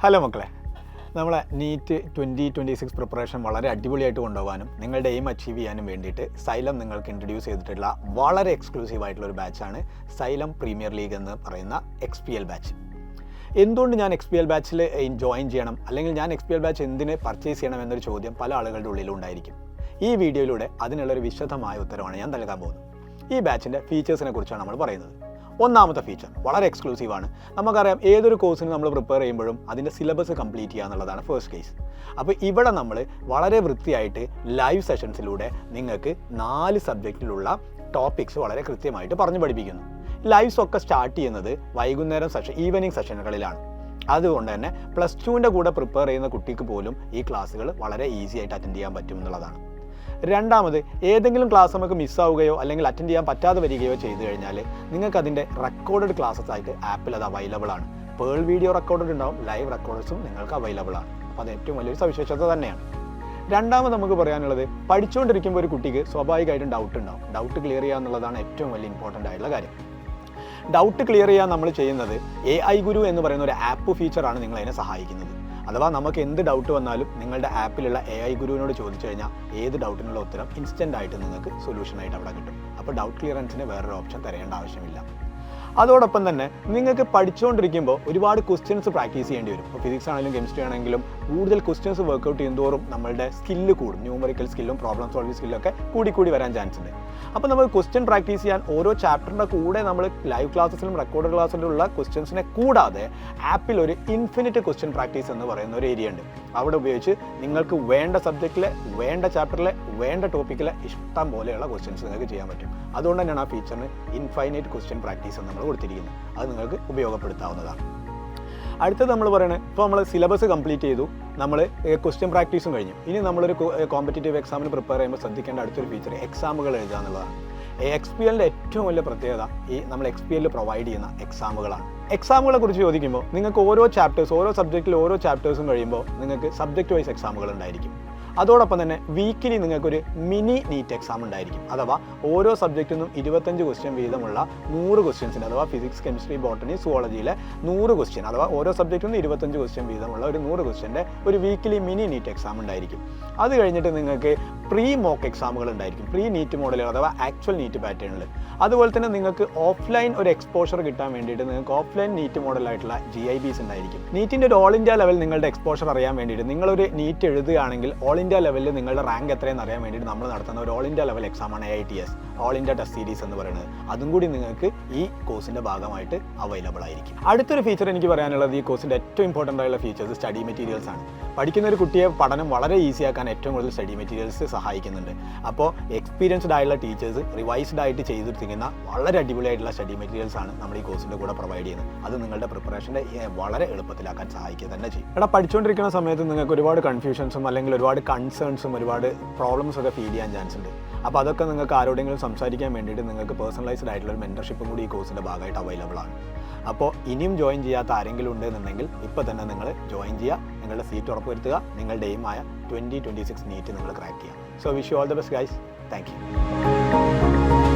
Hello മക്കളെ, നമ്മളെ NEET 2026 preparation വളരെ അടിപൊളിയായിട്ട് കൊണ്ടുപോകാനും നിങ്ങളുടെ എയിം അച്ചീവ് ചെയ്യാനും വേണ്ടിയിട്ട് സൈലം നിങ്ങൾക്ക് ഇൻട്രൊഡ്യൂസ് ചെയ്തിട്ടുള്ള വളരെ എക്സ്ക്ലൂസീവ് ആയിട്ടുള്ള ഒരു ബാച്ചാണ് സൈലം പ്രീമിയർ ലീഗ് എന്ന് പറയുന്ന XPL ബാച്ച്. എന്തുകൊണ്ട് ഞാൻ XPL ബാച്ചിൽ ജോയിൻ ചെയ്യണം, അല്ലെങ്കിൽ ഞാൻ XPL ബാച്ച് എന്തിന് പർച്ചേസ് ചെയ്യണം എന്നൊരു ചോദ്യം പല ആളുകളുടെ ഉള്ളിലും ഉണ്ടായിരിക്കും. ഈ വീഡിയോയിലൂടെ അതിനുള്ളൊരു വിശദമായ ഉത്തരവാണ് ഞാൻ നൽകാൻ പോകുന്നത്. ഈ ബാച്ചിൻ്റെ ഫീച്ചേഴ്സിനെ കുറിച്ചാണ് നമ്മൾ പറയുന്നത്. ഒന്നാമത്തെ ഫീച്ചർ വളരെ എക്സ്ക്ലൂസീവാണ്. നമുക്കറിയാം, ഏതൊരു കോഴ്സിന് നമ്മൾ പ്രിപ്പയർ ചെയ്യുമ്പോഴും അതിൻ്റെ സിലബസ് കംപ്ലീറ്റ് ചെയ്യുക എന്നുള്ളതാണ് ഫസ്റ്റ് കേസ്. അപ്പോൾ ഇവിടെ നമ്മൾ വളരെ വൃത്തിയായിട്ട് ലൈവ് സെഷൻസിലൂടെ നിങ്ങൾക്ക് 4 സബ്ജക്റ്റിലുള്ള ടോപ്പിക്സ് വളരെ കൃത്യമായിട്ട് പറഞ്ഞു പഠിപ്പിക്കുന്നു. ലൈവ്സ് ഒക്കെ സ്റ്റാർട്ട് ചെയ്യുന്നത് വൈകുന്നേരം ഈവനിങ് സെഷനുകളിലാണ്. അതുകൊണ്ട് തന്നെ +2ൻ്റെ കൂടെ പ്രിപ്പയർ ചെയ്യുന്ന കുട്ടിക്ക് പോലും ഈ ക്ലാസ്സുകൾ വളരെ ഈസി ആയിട്ട് അറ്റൻഡ് ചെയ്യാൻ പറ്റും എന്നുള്ളതാണ്. രണ്ടാമത്, ഏതെങ്കിലും ക്ലാസ് നമുക്ക് മിസ്സാവുകയോ അല്ലെങ്കിൽ അറ്റൻഡ് ചെയ്യാൻ പറ്റാതെ വരികയോ ചെയ്തു കഴിഞ്ഞാൽ നിങ്ങൾക്ക് അതിൻ്റെ റെക്കോർഡഡ് ക്ലാസ്സസ് ആയിട്ട് ആപ്പിൽ അത് അവൈലബിൾ ആണ്. പേൾ വീഡിയോ റെക്കോർഡഡ് ഉണ്ടാവും, ലൈവ് റെക്കോർഡ്സും നിങ്ങൾക്ക് അവൈലബിൾ ആണ്. അപ്പോൾ അത് ഏറ്റവും വലിയൊരു സവിശേഷത തന്നെയാണ്. രണ്ടാമത് നമുക്ക് പറയാനുള്ളത്, പഠിച്ചുകൊണ്ടിരിക്കുമ്പോൾ ഒരു കുട്ടിക്ക് സ്വാഭാവികമായിട്ടും ഡൗട്ട് ഉണ്ടാവും. ഡൗട്ട് ക്ലിയർ ചെയ്യുക എന്നുള്ളതാണ് ഏറ്റവും വലിയ ഇമ്പോർട്ടൻ്റ് ആയിട്ടുള്ള കാര്യം. ഡൗട്ട് ക്ലിയർ ചെയ്യാൻ നമ്മൾ ചെയ്യുന്നത് AI ഗുരു എന്ന് പറയുന്ന ഒരു ആപ്പ് ഫീച്ചറാണ് നിങ്ങളതിനെ സഹായിക്കുന്നത്. അഥവാ നമുക്ക് എന്ത് ഡൗട്ട് വന്നാലും നിങ്ങളുടെ ആപ്പിലുള്ള AI ഗുരുവിനോട് ചോദിച്ചു കഴിഞ്ഞാൽ ഏത് ഡൗട്ടിനുള്ള ഉത്തരം ഇൻസ്റ്റൻ്റ് ആയിട്ട് നിങ്ങൾക്ക് സൊല്യൂഷനായിട്ട് അവിടെ കിട്ടും. അപ്പോൾ ഡൗട്ട് ക്ലിയറൻസിന് വേറൊരു ഓപ്ഷൻ തരേണ്ട ആവശ്യമില്ല. അതോടൊപ്പം തന്നെ നിങ്ങൾക്ക് പഠിച്ചുകൊണ്ടിരിക്കുമ്പോൾ ഒരുപാട് ക്വസ്റ്റ്യൻസ് പ്രാക്ടീസ് ചെയ്യേണ്ടി വരും. ഇപ്പോൾ ഫിസിക്സ് ആണെങ്കിലും കെമിസ്ട്രി ആണെങ്കിലും കൂടുതൽ ക്വസ്റ്റ്യൻസ് വർക്കൗട്ട് ചെയ്യുന്നതോറും നമ്മളുടെ സ്കില്ല് കൂടും. ന്യൂമറിക്കൽ സ്കില്ലും പ്രോബ്ലം സോൾവിങ് സ്കില്ലൊക്കെ കൂടി വരാൻ ചാൻസ് ഉണ്ട്. അപ്പോൾ നമുക്ക് ക്വസ്റ്റ്യൻ പ്രാക്ടീസ് ചെയ്യാൻ ഓരോ ചാപ്റ്ററിൻ്റെ കൂടെ നമ്മൾ ലൈവ് ക്ലാസ്സിലും റെക്കോർഡ് ക്ലാസ്സിലുള്ള ക്വസ്റ്റ്യൻസിനെ കൂടാതെ ആപ്പിൽ ഒരു ഇൻഫിനിറ്റ് ക്വസ്റ്റ്യൻ പ്രാക്ടീസ് എന്ന് പറയുന്ന ഒരു ഏരിയ ഉണ്ട്. അവിടെ ഉപയോഗിച്ച് നിങ്ങൾക്ക് വേണ്ട സബ്ജക്റ്റിലെ, വേണ്ട ചാപ്റ്ററിലെ, വേണ്ട ടോപ്പിക്കിലെ ഇഷ്ടം പോലെയുള്ള ക്വസ്റ്റ്യൻസ് നിങ്ങൾക്ക് ചെയ്യാൻ പറ്റും. അതുകൊണ്ട് തന്നെയാണ് ആ ഫീച്ചറിന് ഇൻഫൈനൈറ്റ് ക്വസ്റ്റ്യൻ പ്രാക്ടീസ് എന്ന് നമ്മൾ കൊടുത്തിരിക്കുന്നത്. അത് നിങ്ങൾക്ക് ഉപയോഗപ്പെടുത്താവുന്നതാണ്. അടുത്തത് നമ്മൾ പറയുന്നത്, ഇപ്പോൾ നമ്മൾ സിലബസ് കംപ്ലീറ്റ് ചെയ്തു, നമ്മൾ ക്വസ്റ്റ്യൻ പ്രാക്ടീസും കഴിഞ്ഞു. ഇനി നമ്മളൊരു കോമ്പറ്റേറ്റീവ് എക്സാമിന് പ്രിപ്പയർ ചെയ്യുമ്പോൾ ശ്രദ്ധിക്കേണ്ട അടുത്തൊരു ഫീച്ചർ എക്സാമുകൾ എഴുതുക എന്നുള്ളതാണ്. XPLൻ്റെ ഏറ്റവും വലിയ പ്രത്യേകത നമ്മൾ XPL പ്രൊവൈഡ് ചെയ്യുന്ന എക്സാമുകളാണ്. എക്സാമുകളെ കുറിച്ച് ചോദിക്കുമ്പോൾ നിങ്ങൾക്ക് ഓരോ സബ്ജക്റ്റിൽ ഓരോ ചാപ്റ്റേഴ്സും കഴിയുമ്പോൾ നിങ്ങൾക്ക് സബ്ജക്റ്റ് വൈസ് എക്സാമുകൾ ഉണ്ടായിരിക്കും. അതോടൊപ്പം തന്നെ വീക്കിലി നിങ്ങൾക്കൊരു മിനി നീറ്റ് എക്സാം ഉണ്ടായിരിക്കും. അഥവാ ഓരോ സബ്ജക്റ്റിൽ നിന്നും 25 ക്വസ്റ്റ്യൻ വീതമുള്ള 100 ക്വസ്റ്റ്യൻസിന്, അഥവാ ഫിസിക്സ്, കെമിസ്ട്രി, ബോട്ടണി, സുവോളജിയിലെ 100 ക്വസ്റ്റ്യൻ, അഥവാ ഓരോ സബ്ജക്റ്റിൽ നിന്നും 25 ക്വസ്റ്റ്യൻ വീതമുള്ള ഒരു 100 ക്വസ്റ്റ്യൻ്റെ ഒരു വീക്കിലി മിനി നീറ്റ് എക്സാം ഉണ്ടായിരിക്കും. അത് കഴിഞ്ഞിട്ട് നിങ്ങൾക്ക് പ്രീ മോക്ക് എക്സാമുകൾ ഉണ്ടായിരിക്കും, പ്രീ നീറ്റ് മോഡലുകൾ അഥവാ ആക്ച്വൽ നീറ്റ് പാറ്റേണിൽ. അതുപോലെ തന്നെ നിങ്ങൾക്ക് ഓഫ്ലൈൻ ഒരു എക്സ്പോഷർ കിട്ടാൻ വേണ്ടിയിട്ട് നിങ്ങൾക്ക് ഓഫ്ലൈൻ നീറ്റ് മോഡലായിട്ടുള്ള GIBs ഉണ്ടായിരിക്കും. നീറ്റിൻ്റെ ഒരു ഓൾ ഇന്ത്യ ലെവൽ നിങ്ങളുടെ എക്സ്പോഷർ അറിയാൻ വേണ്ടിയിട്ട് നിങ്ങളൊരു നീറ്റ് എഴുതുകയാണെങ്കിൽ ഓൾ ഇന്ത്യ ലെവലിൽ നിങ്ങളുടെ റാങ്ക് എത്രയെന്ന് അറിയാൻ വേണ്ടിയിട്ട് നമ്മൾ നടത്തുന്ന ഒരു ഓൾ ഇന്ത്യ ലെവൽ എക്സാമാണ് AITS, all India test series എന്ന് പറയുന്നത്. അതും കൂടി നിങ്ങൾക്ക് ഈ കോഴ്സിൻ്റെ ഭാഗമായിട്ട് അവൈലബിൾ ആയിരിക്കും. അടുത്തൊരു ഫീച്ചർ എനിക്ക് പറയാനുള്ളത്, ഈ കോഴ്സിൻ്റെ ഏറ്റവും ഇമ്പോർട്ടൻ്റ് ആയിട്ടുള്ള ഫീച്ചേഴ്സ് സ്റ്റഡി മെറ്റീരിയൽസ് ആണ്. പഠിക്കുന്ന ഒരു കുട്ടിയെ പഠനം വളരെ ഈസി ആക്കാൻ ഏറ്റവും കൂടുതൽ സ്റ്റഡി മെറ്റീരിയൽസ് സഹായിക്കുന്നുണ്ട്. അപ്പോൾ എക്സ്പീരിയൻസ്ഡ് ആയിട്ടുള്ള ടീച്ചേഴ്സ് റിവൈസ്ഡ് ആയിട്ട് ചെയ്തിരിക്കുന്ന വളരെ അടിപൊളിയായിട്ടുള്ള സ്റ്റഡി മെറ്റീരിയൽസ് ആണ് നമ്മൾ ഈ കോഴ്സിൻ്റെ കൂടെ പ്രൊവൈഡ് ചെയ്യുന്നത്. അത് നിങ്ങളുടെ പ്രിപ്പറേഷൻ്റെ വളരെ എളുപ്പത്തിലാക്കാൻ സഹായിക്കുക തന്നെ ചെയ്യും. ഇവിടെ പഠിച്ചുകൊണ്ടിരിക്കുന്ന സമയത്ത് നിങ്ങൾക്ക് ഒരുപാട് കൺഫ്യൂഷൻസും അല്ലെങ്കിൽ ഒരുപാട് കൺസേൺസും ഒരുപാട് പ്രോബ്ലംസ് ഒക്കെ ഫീൽ ചെയ്യാൻ ചാൻസ് ഉണ്ട്. അപ്പോൾ അതൊക്കെ നിങ്ങൾക്ക് ആരോടെങ്കിലും സംസാരിക്കാൻ വേണ്ടിയിട്ട് നിങ്ങൾക്ക് പേഴ്സണലൈസ്ഡ് ആയിട്ടുള്ള ഒരു മെൻറ്റർഷിപ്പും കൂടി ഈ കോഴ്സിൻ്റെ ഭാഗമായിട്ട് അവൈലബിൾ ആണ്. അപ്പോൾ ഇനിയും ജോയിൻ ചെയ്യാത്ത ആരെങ്കിലും ഉണ്ടെന്നുണ്ടെങ്കിൽ ഇപ്പോൾ തന്നെ നിങ്ങൾ ജോയിൻ ചെയ്യുക, നിങ്ങളുടെ സീറ്റ് ഉറപ്പുവരുത്തുക, നിങ്ങളുടെ എയിമായ 2026 നീറ്റ് നിങ്ങൾ ക്രാക്ക് ചെയ്യുക. So wish you all the best guys. Thank you.